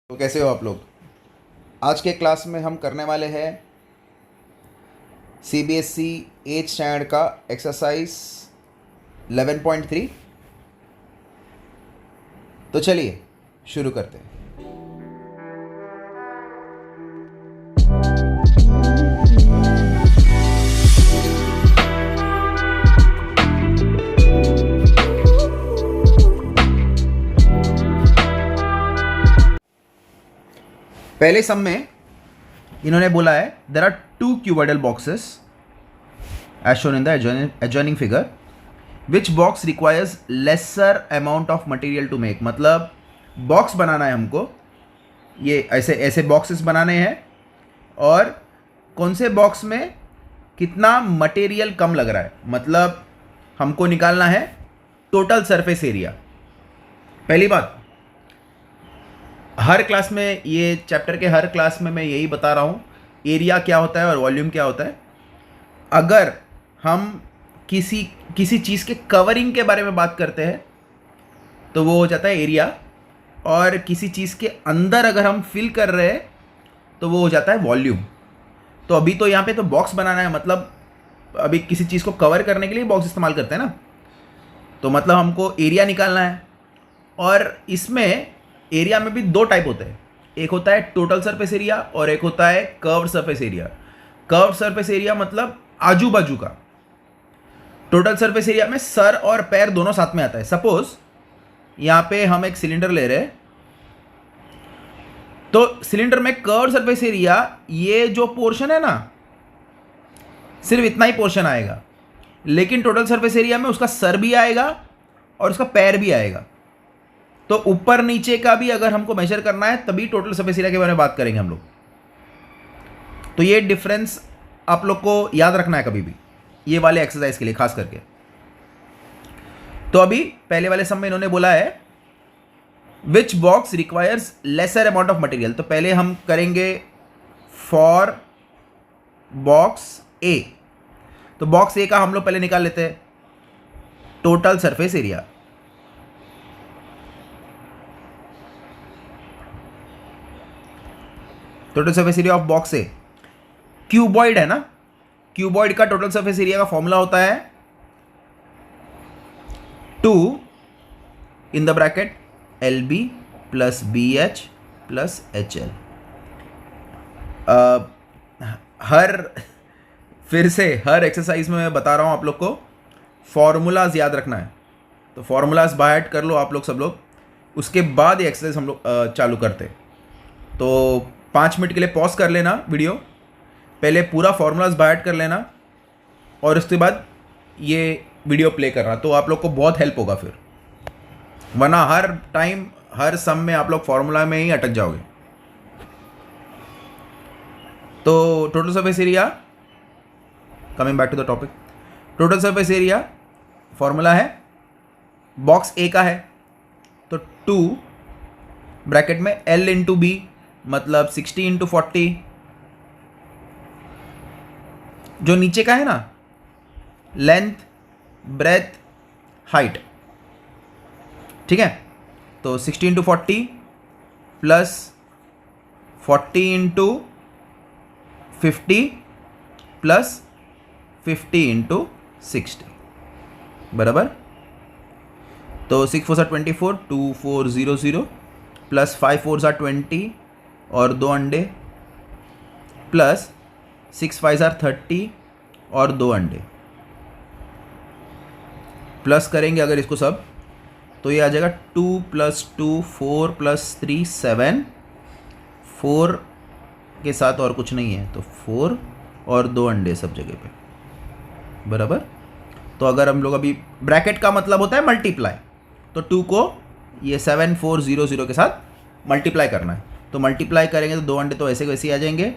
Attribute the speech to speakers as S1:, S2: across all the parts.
S1: तो कैसे हो आप लोग। आज के क्लास में हम करने वाले हैं CBSE 8th स्टैंडर्ड का एक्सरसाइज 11.3। तो चलिए शुरू करते हैं। पहले सम में इन्होंने बोला है there are 2 cuboidal boxes as shown in the adjoining figure, which box requires lesser amount of material to make. मतलब बॉक्स बनाना है हमको, ये ऐसे ऐसे बॉक्सेस बनाने हैं और कौन से बॉक्स में कितना मटेरियल कम लग रहा है। मतलब हमको निकालना है टोटल सरफेस एरिया। पहली बात, हर क्लास में, ये चैप्टर के हर क्लास में मैं यही बता रहा हूँ एरिया क्या होता है और वॉल्यूम क्या होता है। अगर हम किसी चीज़ के कवरिंग के बारे में बात करते हैं तो वो हो जाता है एरिया, और किसी चीज़ के अंदर अगर हम फिल कर रहे हैं तो वो हो जाता है वॉल्यूम। तो अभी तो यहाँ पे तो बॉक्स बनाना है, मतलब अभी किसी चीज़ को कवर करने के लिए बॉक्स इस्तेमाल करते हैं ना, तो मतलब हमको एरिया निकालना है। और इसमें एरिया में भी 2 टाइप होते हैं, एक होता है टोटल सरफेस एरिया और एक होता है curved surface area. Curved surface area मतलब आजू बाजू का। टोटल सरफेस एरिया में सर और पैर दोनों साथ में आता है। सपोज यहां पे हम एक सिलेंडर ले रहे हैं, तो सिलेंडर में कर्व्ड सरफेस एरिया, ये जो पोर्शन है ना, सिर्फ इतना ही पोर्शन आएगा, लेकिन टोटल सरफेस एरिया में उसका सर भी आएगा और उसका पैर भी आएगा। तो ऊपर नीचे का भी अगर हमको मेजर करना है तभी टोटल सरफेस एरिया के बारे में बात करेंगे हम लोग। तो ये डिफरेंस आप लोग को याद रखना है कभी भी, ये वाले एक्सरसाइज के लिए खास करके। तो अभी पहले वाले सम में इन्होंने बोला है विच box requires lesser amount of material. तो पहले हम करेंगे फॉर बॉक्स ए। तो बॉक्स ए का हम लोग पहले निकाल लेते हैं total surface area. Total surface area of box A, cuboid है ना, क्यूबॉइड का टोटल सरफेस एरिया का फॉर्मूला होता है 2 in the bracket LB plus BH plus HL। फिर से हर एक्सरसाइज में मैं बता रहा हूं आप लोग को फॉर्मूलाज याद रखना है। तो फॉर्मूलाज बाय हार्ट कर लो आप लोग सब लोग, उसके बाद ये एक्सरसाइज हम लोग चालू करते। तो 5 मिनट के लिए पॉज कर लेना वीडियो, पहले पूरा फॉर्मूलाज बाय हार्ट कर लेना और उसके बाद ये वीडियो प्ले करना, तो आप लोग को बहुत हेल्प होगा फिर। वरना हर टाइम हर सम में आप लोग फॉर्मूला में ही अटक जाओगे। तो total surface area, coming back to the topic, total surface area formula है, बॉक्स ए का है तो 2 ब्रैकेट में L इंटू B, मतलब 60 इंटू 40। जो नीचे का है ना, लेंथ ब्रेथ हाइट, ठीक है, तो 60 into 40 plus 40 into 50 plus 50 into 60 बराबर। तो 6 4 24, 2 4 0 0 प्लस 5 4 20 और 2 अंडे, प्लस 6 5 30 और 2 अंडे, प्लस करेंगे अगर इसको सब तो ये आ जाएगा 2 + 2 4 + 3 7, 4 के साथ और कुछ नहीं है तो 4 और 2 अंडे सब जगह पे बराबर। तो अगर हम लोग अभी ब्रैकेट का मतलब होता है मल्टीप्लाई, तो 2 को ये 7 4 0 0 के साथ मल्टीप्लाई करना है। तो मल्टीप्लाई करेंगे तो 2 अंडे तो ऐसे वैसे ही आ जाएंगे,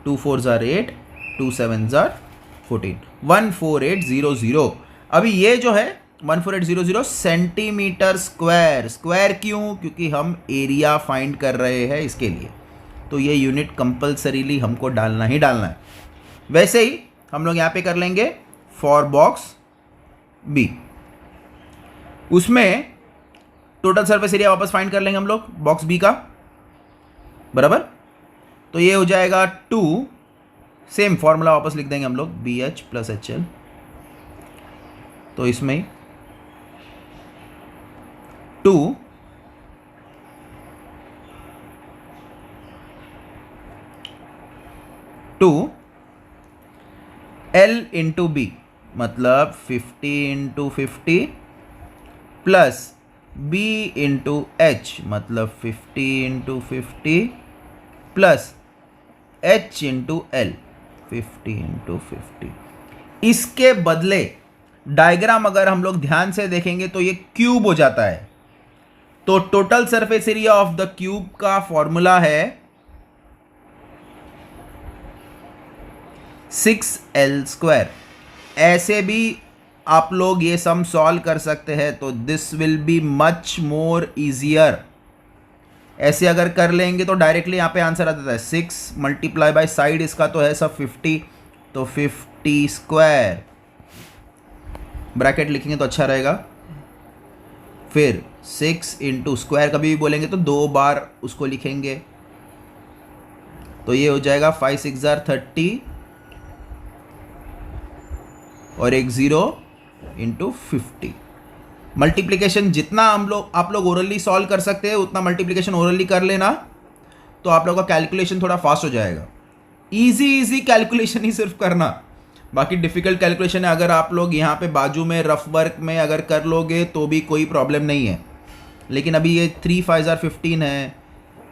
S1: 2 4 = 8, 2 7 = 14, 14800। अभी ये जो है 14800 सेंटीमीटर स्क्वायर। स्क्वायर क्यों? क्योंकि हम एरिया फाइंड कर रहे हैं इसके लिए, तो ये यूनिट कंपल्सरीली हमको डालना ही डालना है। वैसे ही हम लोग यहाँ पे कर लेंगे फॉर बॉक्स बी, उसमें टोटल सरफेस एरिया वापस फाइंड कर लेंगे हम लोग बॉक्स बी का। बराबर। तो ये हो जाएगा 2, सेम फॉर्मूला वापस लिख देंगे हम लोग, BH प्लस HL। तो इसमें 2 L इंटू बी, मतलब 50 into 50 plus B into H, मतलब 50 into 50 plus H into L, 50 into 50। इसके बदले डायग्राम अगर हम लोग ध्यान से देखेंगे तो ये क्यूब हो जाता है। तो total surface area of the cube का फॉर्मूला है 6L²। ऐसे भी आप लोग ये सम सॉल्व कर सकते हैं, तो this will be much more easier. ऐसे अगर कर लेंगे तो डायरेक्टली यहाँ पे आंसर आ जाता है 6 मल्टीप्लाई बाय साइड इसका तो है सब 50, तो 50²। ब्रैकेट लिखेंगे तो अच्छा रहेगा। फिर 6 इंटू स्क्वायर कभी भी बोलेंगे तो 2 बार उसको लिखेंगे, तो ये हो जाएगा 5 6 30 और एक 0 इंटू 50। मल्टीप्लिकेशन जितना आप लोग ओरली सॉल्व कर सकते हैं उतना मल्टीप्लिकेशन ओरली कर लेना, तो आप लोगों का कैलकुलेशन थोड़ा फास्ट हो जाएगा। इजी कैलकुलेशन ही सिर्फ करना, बाकी डिफ़िकल्ट कैलकुलेशन है अगर आप लोग यहाँ पे बाजू में रफ वर्क में अगर कर लोगे तो भी कोई प्रॉब्लम नहीं है। लेकिन अभी ये 3 5 15 है,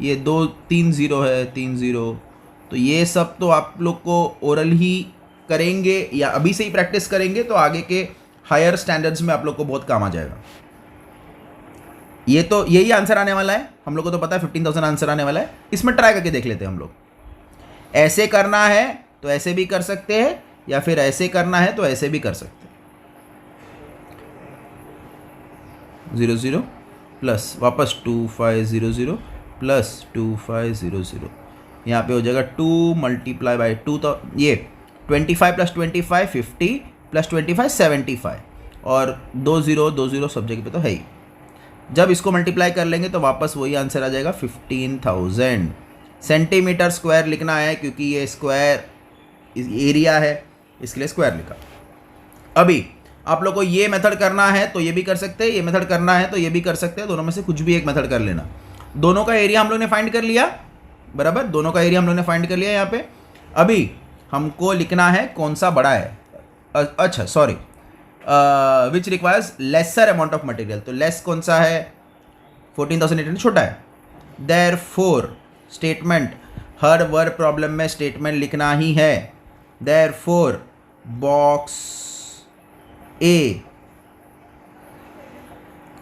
S1: ये 2 3 0 है, 3 0, तो ये सब तो आप लोग को ओरल ही करेंगे या अभी से ही प्रैक्टिस करेंगे तो आगे के हायर स्टैंडर्ड्स में आप लोग को बहुत काम आ जाएगा। ये तो यही आंसर आने वाला है, हम लोग को तो पता है 15,000 आंसर आने वाला है। इसमें ट्राई करके देख लेते हैं हम लोग। ऐसे करना है तो ऐसे भी कर सकते हैं, या फिर ऐसे करना है तो ऐसे भी कर सकते हैं। 0 0 प्लस वापस 2 5 0 0 प्लस 2 5 0 0, यहाँ पे हो जाएगा 2 मल्टीप्लाई बाई 2, तो ये 25 प्लस 25 50 प्लस 25 75, और 2 0 सब जगह पे तो है ही। जब इसको मल्टीप्लाई कर लेंगे तो वापस वही आंसर आ जाएगा 15,000 सेंटीमीटर स्क्वायर लिखना है, क्योंकि ये स्क्वायर एरिया है इसके लिए स्क्वायर लिखा। अभी आप लोग को ये मेथड करना है तो ये भी कर सकते हैं, ये मेथड करना है तो ये भी कर सकते हैं, दोनों में से कुछ भी एक मेथड कर लेना। दोनों का एरिया हम लोग ने फाइंड कर लिया, बराबर, दोनों का एरिया हम लोग ने फाइंड कर लिया। यहाँ पे अभी हमको लिखना है कौन सा बड़ा है, अच्छा sorry, which requires lesser amount of material, तो लेस कौन सा है, 14,800 छोटा है। देयरफॉर स्टेटमेंट, हर वर्ड प्रॉब्लम में स्टेटमेंट लिखना ही है। देयरफॉर बॉक्स ए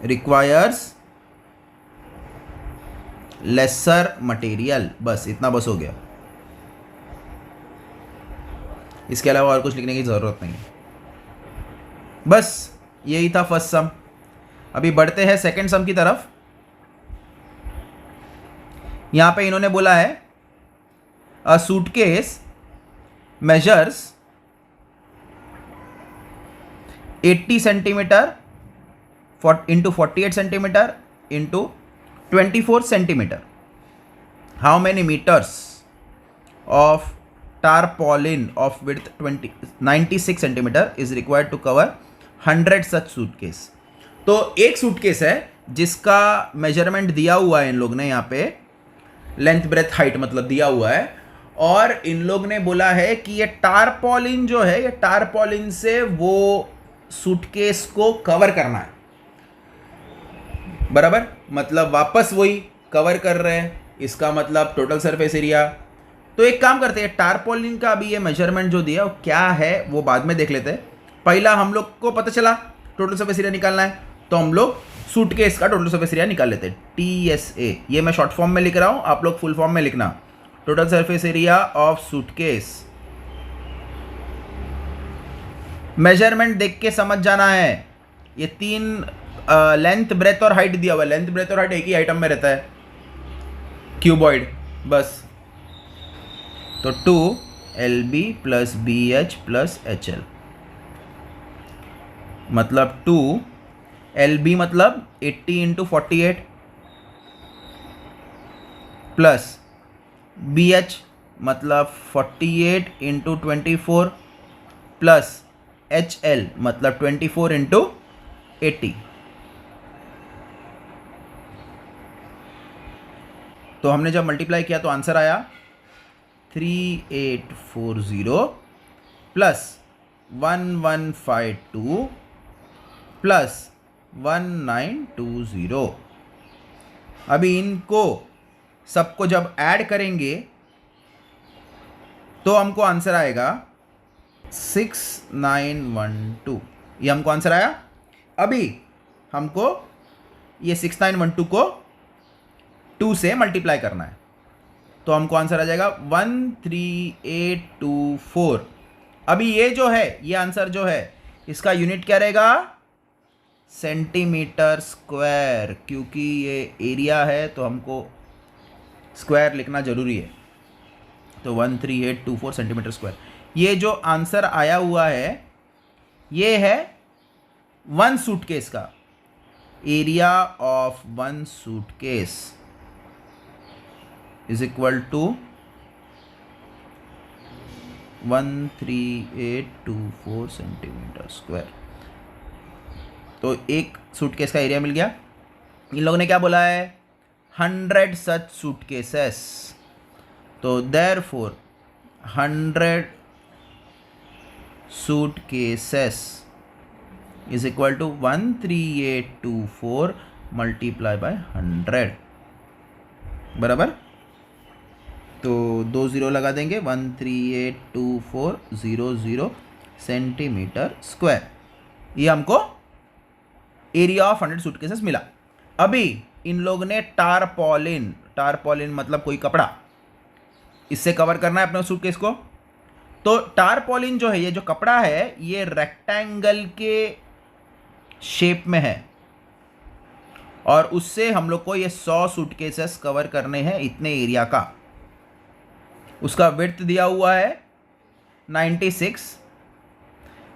S1: रिक्वायर्स लेसर मटेरियल, बस इतना बस हो गया, इसके अलावा और कुछ लिखने की ज़रूरत नहीं है। बस यही था फर्स्ट सम। अभी बढ़ते हैं सेकंड सम की तरफ। यहाँ पे इन्होंने बोला है a suitcase measures 80 centimetre into 48 centimetre into 24 centimetre. How many metres of tarpaulin of width 96 centimetre is required to cover 100 such suitcase. तो एक सूटकेस है जिसका मेजरमेंट दिया हुआ है इन लोग ने, यहाँ पे लेंथ ब्रेथ हाइट मतलब दिया हुआ है, और इन लोग ने बोला है कि ये टारपॉलिन जो है, ये टारपॉलिन से वो सूटकेस को कवर करना है, बराबर, मतलब वापस वही कवर कर रहे हैं, इसका मतलब टोटल सरफेस एरिया। तो एक काम करते हैं, टारपॉलिन का अभी ये मेजरमेंट जो दिया वो क्या है वो बाद में देख लेते हैं। पहला हम लोग को पता चला टोटल सरफेस एरिया निकालना है, तो हम लोग सूटकेस का टोटल सरफेस एरिया निकाल लेते हैं। TSA, ये मैं शॉर्ट फॉर्म में लिख रहा हूँ, आप लोग फुल फॉर्म में लिखना, total surface area of suitcase. Measurement देख के समझ जाना है। ये 3 लेंथ ब्रेथ और हाइट दिया हुआ है, लेंथ ब्रेथ और हाइट एक ही आइटम में रहता है, क्यूबॉइड, बस। तो 2LB plus BH plus HL, मतलब 2LB मतलब 80 इंटू 48 प्लस BH मतलब 48 इंटू 24 प्लस HL मतलब 24 इंटू 80। तो हमने जब मल्टीप्लाई किया तो आंसर आया 3840 प्लस 1152 प्लस 1920। अभी इनको सबको जब ऐड करेंगे तो हमको आंसर आएगा 6912। ये हमको आंसर आया। अभी हमको ये 6912 को 2 से मल्टीप्लाई करना है, तो हमको आंसर आ जाएगा 13824। अभी ये जो है, ये आंसर जो है, इसका यूनिट क्या रहेगा? सेंटीमीटर स्क्वायर, क्योंकि ये एरिया है तो हमको स्क्वायर लिखना जरूरी है। तो 13824 सेंटीमीटर स्क्वायर। ये जो आंसर आया हुआ है ये है 1 सूटकेस का area of 1 suitcase is equal to 13824 centimetre square. तो एक सूटकेस का एरिया मिल गया। इन लोगों ने क्या बोला है? 100 सच सूटकेसेस। तो therefore 100 suitcases is equal to 13824 multiply by 100, बराबर। तो 2 जीरो लगा देंगे, 1382400 सेंटीमीटर स्क्वायर। ये हमको एरिया ऑफ 100 सूटकेसेस मिला। अभी इन लोग ने टारपॉलिन मतलब कोई कपड़ा, इससे कवर करना है अपने सूटकेस को। तो टारपॉलिन जो है, ये जो कपड़ा है, ये रेक्टेंगल के शेप में है और उससे हम लोग को ये 100 सूटकेसेस कवर करने हैं इतने एरिया का। उसका विड्थ दिया हुआ है 96।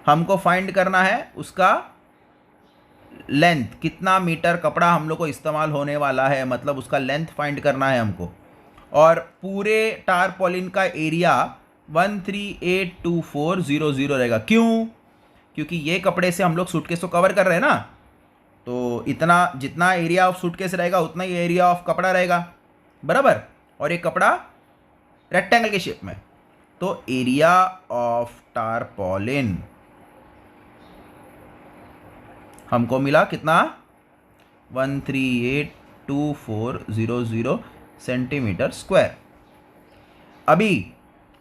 S1: हमको फाइंड करना है उसका लेंथ, कितना मीटर कपड़ा हम लोग को इस्तेमाल होने वाला है, मतलब उसका लेंथ फाइंड करना है हमको। और पूरे टारपॉलिन का एरिया 1382400 रहेगा। क्यों? क्योंकि ये कपड़े से हम लोग सूटकेस को कवर कर रहे हैं ना, तो इतना जितना एरिया ऑफ सूटकेस रहेगा उतना ही एरिया ऑफ कपड़ा रहेगा, बराबर। और ये कपड़ा रेक्टेंगल के शेप में, तो एरिया ऑफ टारपॉलिन हमको मिला कितना? 1382400 सेंटीमीटर स्क्वायर। अभी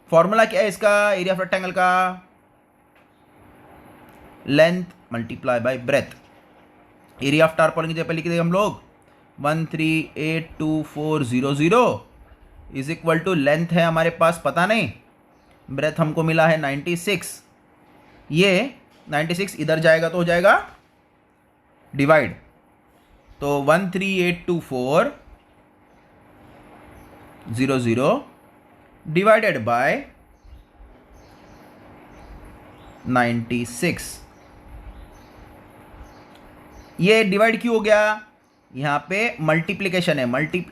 S1: फॉर्मूला क्या है इसका एरिया ऑफ रेक्टेंगल का? Length multiply by breadth. Area of tarpaulin की जगह लिख देंगे हम लोग 1382400 इज इक्वल टू लेंथ है हमारे पास पता नहीं, ब्रेथ हमको मिला है 96। ये 96 इधर जाएगा तो हो जाएगा डिवाइड। तो 1382400 डिवाइडेड बाय 96। ये डिवाइड क्यों हो गया? यहाँ पे मल्टीप्लिकेशन है।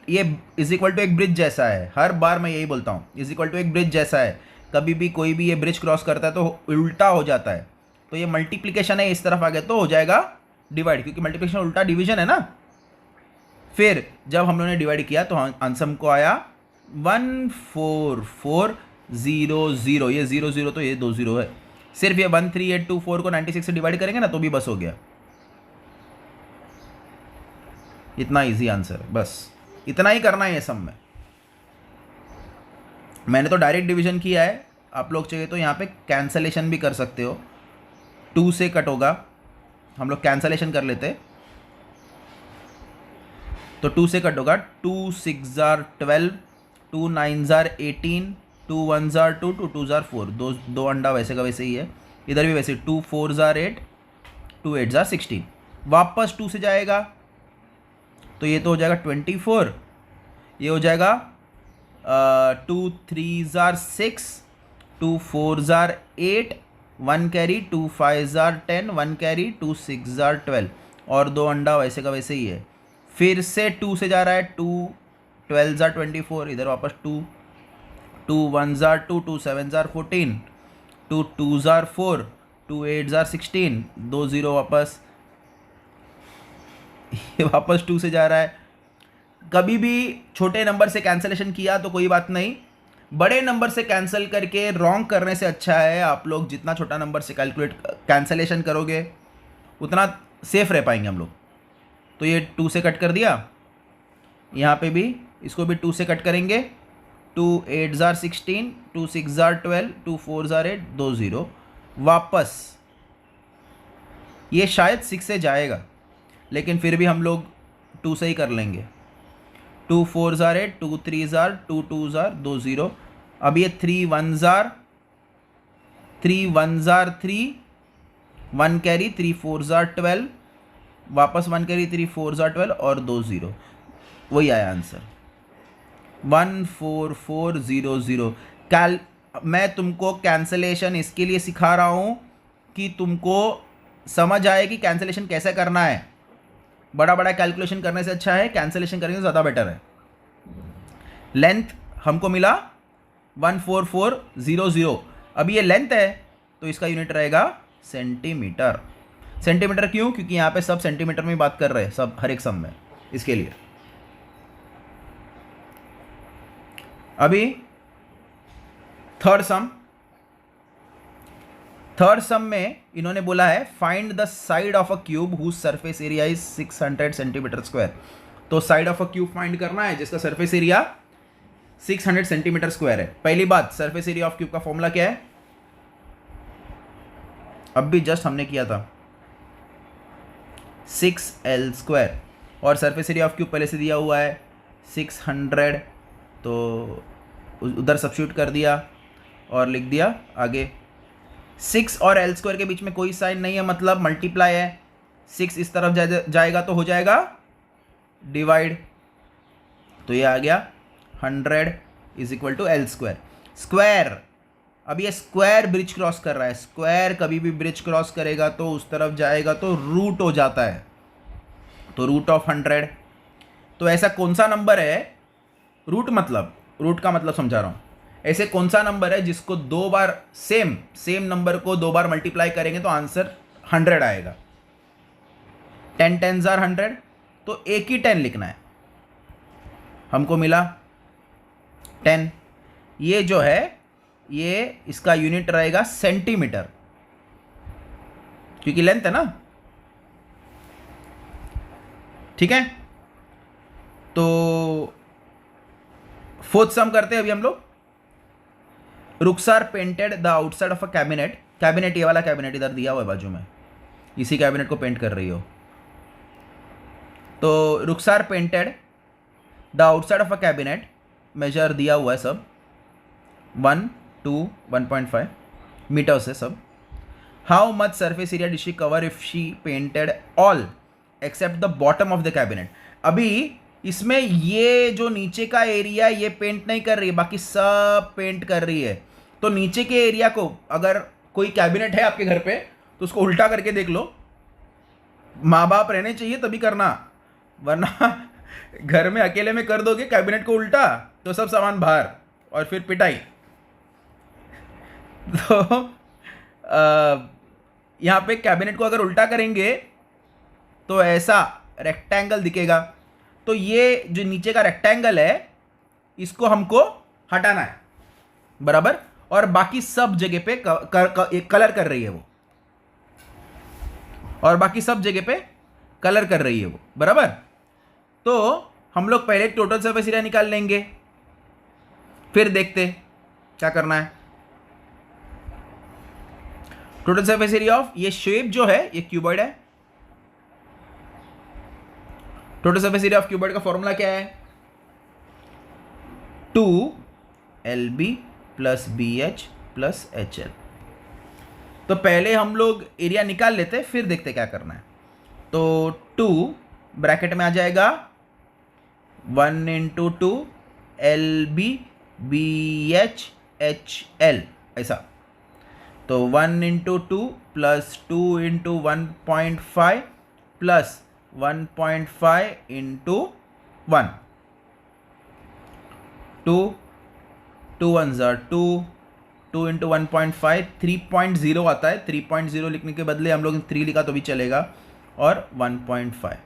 S1: ये इज इक्वल टू एक ब्रिज जैसा है, हर बार मैं यही बोलता हूँ, इज इक्वल टू एक ब्रिज जैसा है। कभी भी कोई भी ये ब्रिज क्रॉस करता है तो उल्टा हो जाता है, तो ये मल्टीप्लिकेशन है, इस तरफ आ गया तो हो जाएगा डिवाइड, क्योंकि मल्टीप्लिकेशन उल्टा डिवीजन है ना। फिर जब हम लोगों ने डिवाइड किया तो आंसर हमको आया 14400। ये 00 तो ये 2 0 है। सिर्फ ये 13824 को 96 से डिवाइड करेंगे ना तो भी बस हो गया। इतना इजी आंसर है, बस इतना ही करना है ये सम में। मैंने तो डायरेक्ट डिवीजन किया है, आप लोग चाहिए तो यहाँ पे कैंसलेशन भी कर सकते हो। 2 से कट होगा, हम लोग कैंसलेशन कर लेते। तो 2 से कट होगा, 2 6 12, 2 9 18, 2 1 2, 2 2 4। दो अंडा वैसे का वैसे ही है, इधर भी वैसे 2 4 8, 2 8 16। वापस 2 से जाएगा तो ये तो हो जाएगा 24। ये हो जाएगा 2 3 6, 2 4 8, 1 कैरी, 2 5 10, 1 कैरी, 2 6 12, और 2 अंडा वैसे का वैसे ही है। फिर से 2 से जा रहा है, 2 12 24, इधर वापस 2 टू वन ज़ार टू, टू सेवन ज़ार 14, टू टू ज़ार 4, टू एट ज़ार 16, 2 0 वापस, ये वापस 2 से जा रहा है। कभी भी छोटे नंबर से कैंसलेशन किया तो कोई बात नहीं, बड़े नंबर से कैंसिल करके रॉन्ग करने से अच्छा है आप लोग जितना छोटा नंबर से कैंसलेशन करोगे उतना सेफ रह पाएंगे हम लोग। तो ये 2 से कट कर दिया, यहाँ पे भी इसको भी 2 से कट करेंगे। 2 8 ज़ार 16, 2 6 ज़ार 12, 2 4 ज़ार 8, 2 0 वापस। ये शायद 6 से जाएगा लेकिन फिर भी हम लोग 2 से ही कर लेंगे। 2 4 ज़ार 8, 2 3 ज़ार 2, 2 ज़ार 2 0। अब ये 3 1 ज़ार 3 1 ज़ार 3, 1 कैरी 3 4 ज़ार 12, वापस 1 कैरी 3 4 ज़ार 12 और 2 0, वही आया आंसर 14400। मैं तुमको कैंसलेशन इसके लिए सिखा रहा हूँ कि तुमको समझ आए कि कैंसलेशन कैसे करना है। बड़ा बड़ा कैलकुलेशन करने से अच्छा है कैंसलेशन करेंगे तो ज़्यादा बेटर है। लेंथ हमको मिला 14400। अब ये लेंथ है तो इसका यूनिट रहेगा सेंटीमीटर। सेंटीमीटर क्यों? क्योंकि यहाँ पे सब सेंटीमीटर में बात कर रहे हैं, सब हर एक सम में, इसके लिए। अभी थर्ड सम में इन्होंने बोला है find the side of a cube whose surface area is 600 centimetre square. तो side of a cube find करना है जिसका सरफेस एरिया 600 सेंटीमीटर स्क्वायर है। पहली बात, सरफेस एरिया ऑफ क्यूब का फॉर्मूला क्या है? अब भी जस्ट हमने किया था 6L स्क्वायर, और सरफेस एरिया ऑफ क्यूब पहले से दिया हुआ है 600, तो उधर सब्स्टिट्यूट कर दिया और लिख दिया आगे। 6 और L स्क्वायर के बीच में कोई साइन नहीं है, मतलब मल्टीप्लाई है। 6 इस तरफ जाएगा तो हो जाएगा डिवाइड, तो ये आ गया 100 is equal to L square. Square, अब ये स्क्वायर ब्रिज क्रॉस कर रहा है। स्क्वायर कभी भी ब्रिज क्रॉस करेगा तो उस तरफ जाएगा तो रूट हो जाता है, तो रूट ऑफ 100। तो ऐसा कौन सा नंबर है, रूट का मतलब समझा रहा हूँ, ऐसे कौन सा नंबर है जिसको दो बार सेम नंबर को दो बार मल्टीप्लाई करेंगे तो आंसर 100 आएगा। 10 10 ज़ार 100, तो एक ही 10 लिखना है। हमको मिला 10, ये जो है ये इसका यूनिट रहेगा सेंटीमीटर, क्योंकि लेंथ है ना, ठीक है। तो फोर्थ सम करते हैं अभी हम लोग। Rukhsar painted the outside of a cabinet. Cabinet, ये वाला कैबिनेट इधर दिया हुआ है बाजू में, इसी कैबिनेट को पेंट कर रही हो। तो Rukhsar painted the outside of a cabinet, measure दिया हुआ है सब 1 2 1.5 मीटर्स है सब। How much surface area did she cover if she painted all except the bottom of the cabinet. अभी इसमें ये जो नीचे का एरिया ये पेंट नहीं कर रही है, बाकी सब पेंट कर रही है। तो नीचे के एरिया को, अगर कोई कैबिनेट है आपके घर पे तो उसको उल्टा करके देख लो। माँ बाप रहने चाहिए तभी करना, वरना घर में अकेले में कर दोगे कैबिनेट को उल्टा तो सब सामान बाहर और फिर पिटाई। तो यहाँ पे कैबिनेट को अगर उल्टा करेंगे तो ऐसा रेक्टेंगल दिखेगा। तो ये जो नीचे का रेक्टेंगल है इसको हमको हटाना है, बराबर। और बाकी सब जगह पे कलर कर रही है वो, और बाकी सब जगह पे कलर कर रही है वो, बराबर। तो हम लोग पहले टोटल सरफेस एरिया निकाल लेंगे, फिर देखते क्या करना है। टोटल सरफेस एरिया ऑफ ये शेप जो है ये क्यूबॉइड है। Total surface area of cuboid का फॉर्मूला क्या है? 2LB plus BH plus HL। तो पहले हम लोग एरिया निकाल लेते फिर देखते क्या करना है। तो 2 ब्रैकेट में आ जाएगा 1 × 2 LB BH HL, ऐसा। तो 1 × 2 प्लस 2 × 1.5 प्लस 1.5 × 1, 2 2 1 ज़ार 2, 2 इंटू 1.5 3.0 आता है। 3.0 लिखने के बदले हम लोग 3 लिखा तो भी चलेगा, और 1.5।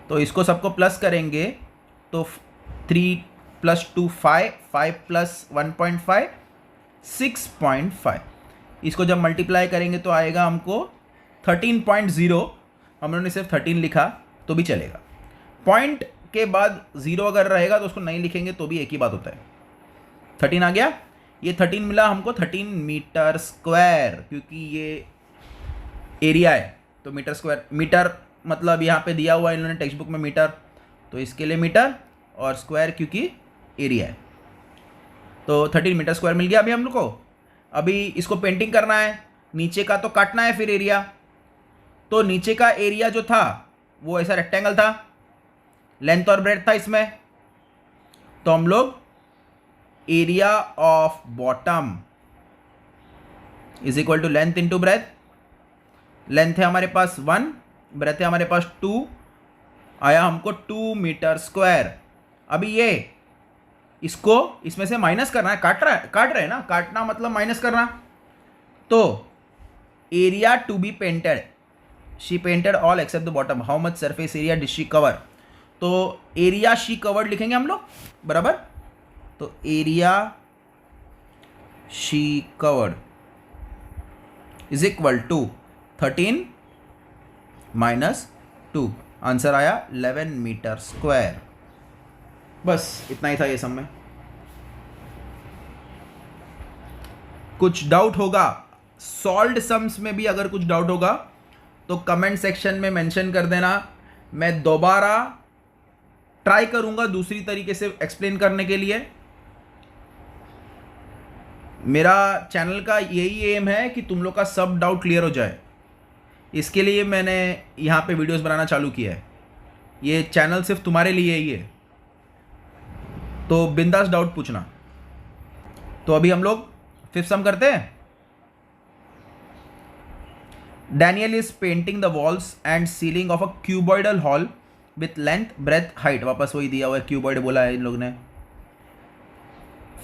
S1: तो इसको सबको प्लस करेंगे तो 3 प्लस 2 5, 5 प्लस 1.5 6.5। इसको जब मल्टीप्लाई करेंगे तो आएगा हमको 13.0। हम लोगों ने सिर्फ 13 लिखा तो भी चलेगा। पॉइंट के बाद 0 अगर रहेगा तो उसको नहीं लिखेंगे तो भी एक ही बात होता है। 13 आ गया। ये 13 मिला हमको 13 मीटर स्क्वायर, क्योंकि ये एरिया है तो मीटर स्क्वायर। मीटर मतलब यहाँ पे दिया हुआ है इन्होंने टेक्स्ट बुक में मीटर, तो इसके लिए मीटर, और स्क्वायर क्योंकि एरिया है। तो 13 मीटर स्क्वायर मिल गया अभी हम लोग को। अभी इसको पेंटिंग करना है, नीचे का तो काटना है फिर एरिया। तो नीचे का एरिया जो था वो ऐसा रेक्टेंगल था, लेंथ और ब्रेड्थ था इसमें। तो हम लोग area of bottom is equal to length into breadth. Length है हमारे पास 1, ब्रेथ है हमारे पास 2, आया हमको 2 मीटर स्क्वायर। अभी ये इसको इसमें से माइनस करना है, काट रहे हैं ना, काटना मतलब माइनस करना। तो area to be painted, she painted all except the bottom, how much surface area did she cover. तो एरिया शी कवर्ड लिखेंगे हम लोग, बराबर। तो area she covered is equal to 13 minus 2, answer आया 11 मीटर स्क्वायर। बस इतना ही था ये सब में। कुछ डाउट होगा, सॉल्व्ड सम्स में भी अगर कुछ डाउट होगा तो कमेंट सेक्शन में मेंशन कर देना। मैं दोबारा ट्राई करूंगा दूसरी तरीके से एक्सप्लेन करने के लिए। मेरा चैनल का यही एम है कि तुम लोग का सब डाउट क्लियर हो जाए। इसके लिए मैंने यहाँ पे वीडियोस बनाना चालू किया है। ये चैनल सिर्फ तुम्हारे लिए ही है, तो बिंदास डाउट पूछना। तो अभी हम लोग फिफ्थ सम करते हैं। Daniel is painting the walls and ceiling of a cuboidal hall with length breadth height, वापस वही दिया हुआ है, क्यूबॉइड बोला है इन लोग ने।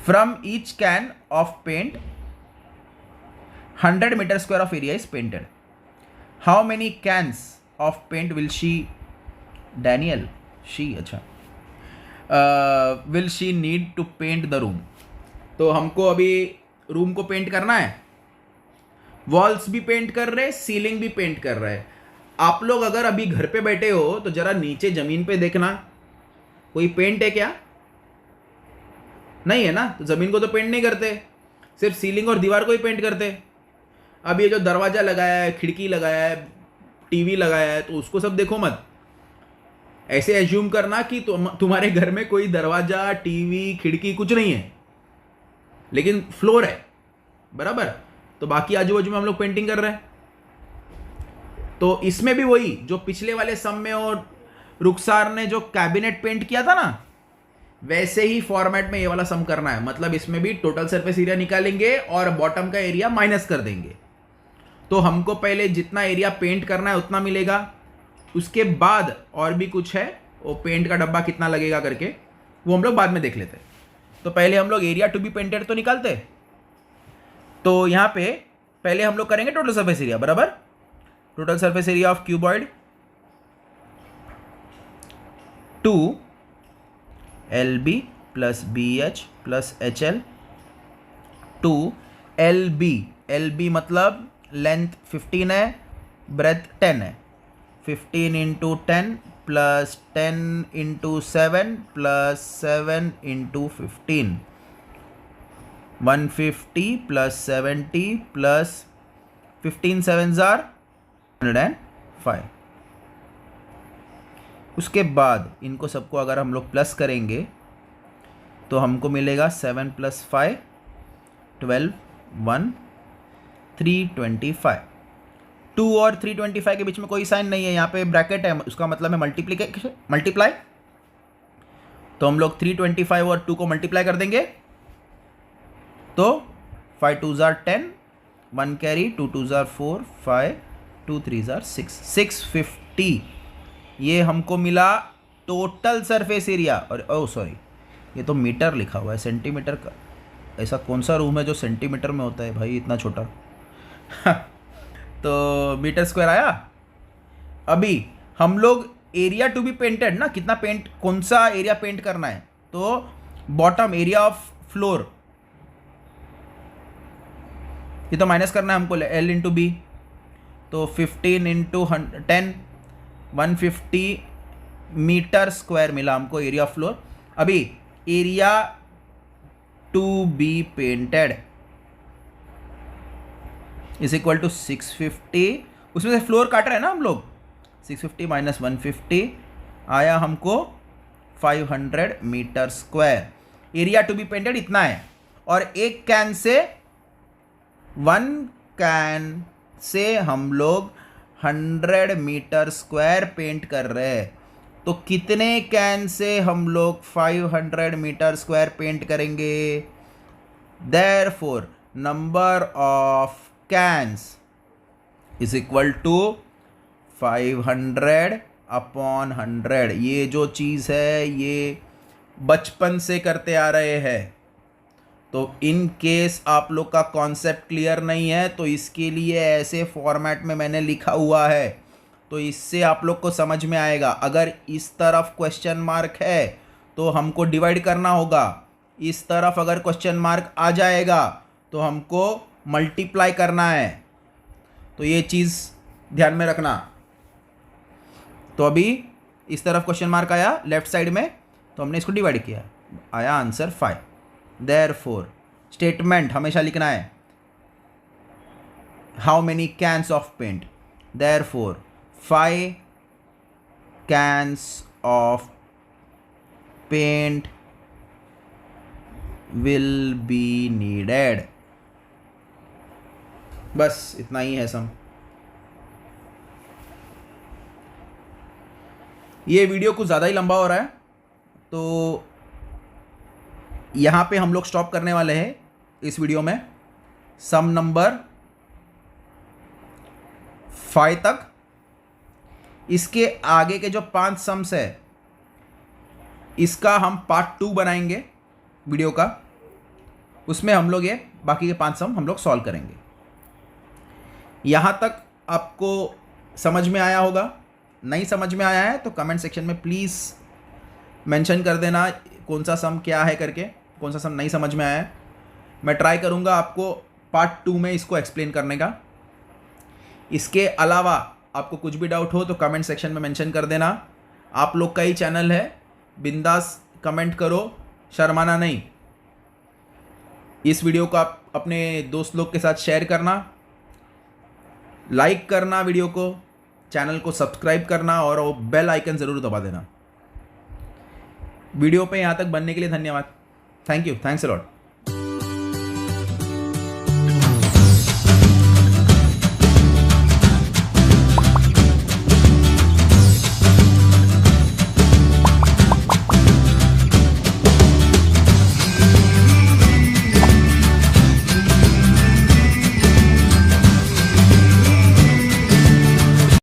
S1: From each can of paint 100 metre square of area is painted, how many cans of paint will she, Daniel she, अच्छा, will she need to paint the room. तो हमको अभी रूम को पेंट करना है, वॉल्स भी पेंट कर रहे, सीलिंग भी पेंट कर रहे हैं। आप लोग अगर अभी घर पे बैठे हो तो जरा नीचे जमीन पे देखना, कोई पेंट है क्या? नहीं है ना, तो जमीन को तो पेंट नहीं करते, सिर्फ सीलिंग और दीवार को ही पेंट करते। अब ये जो दरवाजा लगाया है, खिड़की लगाया है, टीवी लगाया है, तो उसको सब देखो मत। ऐसे एज्यूम करना कि तुम्हारे घर में कोई दरवाजा, टीवी, खिड़की कुछ नहीं है, लेकिन फ्लोर है, बराबर। तो बाकी आजू बाजू में हम लोग पेंटिंग कर रहे हैं। तो इसमें भी वही जो पिछले वाले सम में और रुखसार ने जो कैबिनेट पेंट किया था ना, वैसे ही फॉर्मेट में ये वाला सम करना है। मतलब इसमें भी टोटल सरफेस एरिया निकालेंगे और बॉटम का एरिया माइनस कर देंगे। तो हमको पहले जितना एरिया पेंट करना है उतना मिलेगा, उसके बाद और भी कुछ है, वो पेंट का डब्बा कितना लगेगा करके वो हम लोग बाद में देख लेते हैं। तो पहले हम लोग एरिया टू बी पेंटेड तो निकालते। तो यहाँ पे पहले हम लोग करेंगे टोटल सरफेस एरिया, बराबर। Total surface area of cuboid 2 LB plus BH plus HL 2 LB। LB मतलब लेंथ 15 है, ब्रेथ 10 है। 15 into 10 plus 10 into 7 plus 7 into 15, 150 plus 70 plus 15 7 jar 105। उसके बाद इनको सबको अगर हम लोग प्लस करेंगे तो हमको मिलेगा 7 प्लस 5 12 1 325। 2 और 325 के बीच में कोई साइन नहीं है, यहाँ पे ब्रैकेट है, उसका मतलब है मल्टीप्लाई। तो हम लोग 325 और 2 को मल्टीप्लाई कर देंगे तो 5 2 जार 10, 1 कैरी, 2 2 जार 4, 5 2 3 जार 6, 650। ये हमको मिला टोटल सरफेस एरिया। और सॉरी, ये तो मीटर लिखा हुआ है, सेंटीमीटर का ऐसा कौन सा रूम है जो सेंटीमीटर में होता है भाई इतना छोटा। तो मीटर स्क्वायर आया। अभी हम लोग एरिया टू बी पेंटेड ना, कितना पेंट, कौन सा एरिया पेंट करना है, तो बॉटम एरिया ऑफ फ्लोर, ये तो माइनस करना है हमको, L इंटू बी, तो 15 इंटू 10 150 मीटर स्क्वायर मिला हमको एरिया ऑफ फ्लोर। अभी area to be painted is equal to 650, उसमें से फ्लोर काट रहे हैं ना हम लोग, 650 माइनस 150 आया हमको 500 metre square. Area to be painted इतना है, और एक कैन से, 1 कैन से हम लोग 100 मीटर स्क्वायर पेंट कर रहे हैं, तो कितने कैन से हम लोग 500 मीटर स्क्वायर पेंट करेंगे। Therefore number of cans is equal to 500 upon 100। ये जो चीज़ है ये बचपन से करते आ रहे हैं, तो इन केस आप लोग का कॉन्सेप्ट क्लियर नहीं है तो इसके लिए ऐसे फॉर्मेट में मैंने लिखा हुआ है, तो इससे आप लोग को समझ में आएगा। अगर इस तरफ क्वेश्चन मार्क है तो हमको डिवाइड करना होगा, इस तरफ अगर क्वेश्चन मार्क आ जाएगा तो हमको मल्टीप्लाई करना है, तो ये चीज़ ध्यान में रखना। तो अभी इस तरफ क्वेश्चन मार्क आया लेफ्ट साइड में, तो हमने इसको डिवाइड किया, आया आंसर 5। देयरफॉर स्टेटमेंट हमेशा लिखना है, how many cans of paint, therefore 5 cans of paint will be needed. बस इतना ही है सम। ये वीडियो कुछ ज़्यादा ही लंबा हो रहा है, तो यहाँ पे हम लोग स्टॉप करने वाले हैं इस वीडियो में। सम नंबर 5 तक, इसके आगे के जो 5 सम्स है इसका हम पार्ट 2 बनाएंगे वीडियो का, उसमें हम लोग ये बाकी के 5 सम हम लोग सॉल्व करेंगे। यहाँ तक आपको समझ में आया होगा, नहीं समझ में आया है तो कमेंट सेक्शन में प्लीज़ मेंशन कर देना कौन सा सम क्या है करके, कौन सा सम नहीं समझ में आया है। मैं ट्राई करूँगा आपको पार्ट 2 में इसको एक्सप्लेन करने का। इसके अलावा आपको कुछ भी डाउट हो तो कमेंट सेक्शन में मेंशन कर देना। आप लोग का ही चैनल है, बिंदास कमेंट करो, शर्माना नहीं। इस वीडियो को आप अपने दोस्त लोग के साथ शेयर करना, लाइक करना वीडियो को, चैनल को सब्सक्राइब करना और वो बेल आइकन ज़रूर दबा देना। वीडियो पे यहाँ तक बनने के लिए धन्यवाद। Thank you, thanks a lot.